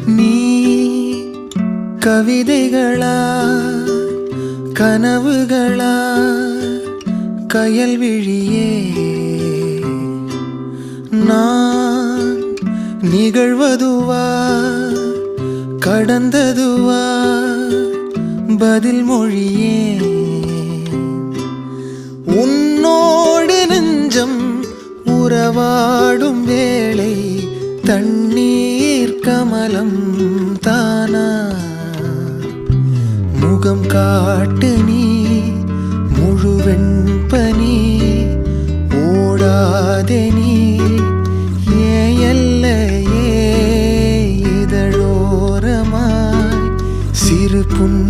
நீ கவிதைகளா கனவுகளா கயல் விழியே நான் நிகழ்வதுவா கடந்ததுவா பதில் மொழியே உன்னோடு நெஞ்சம் உறவாடும் வேளை தண்ணீர் கமலம் தானா முகம் காட்டு நீ முழுவெண் பனி ஓடாதே நீ எல்லையே இதழோரமாய் சிறு புன்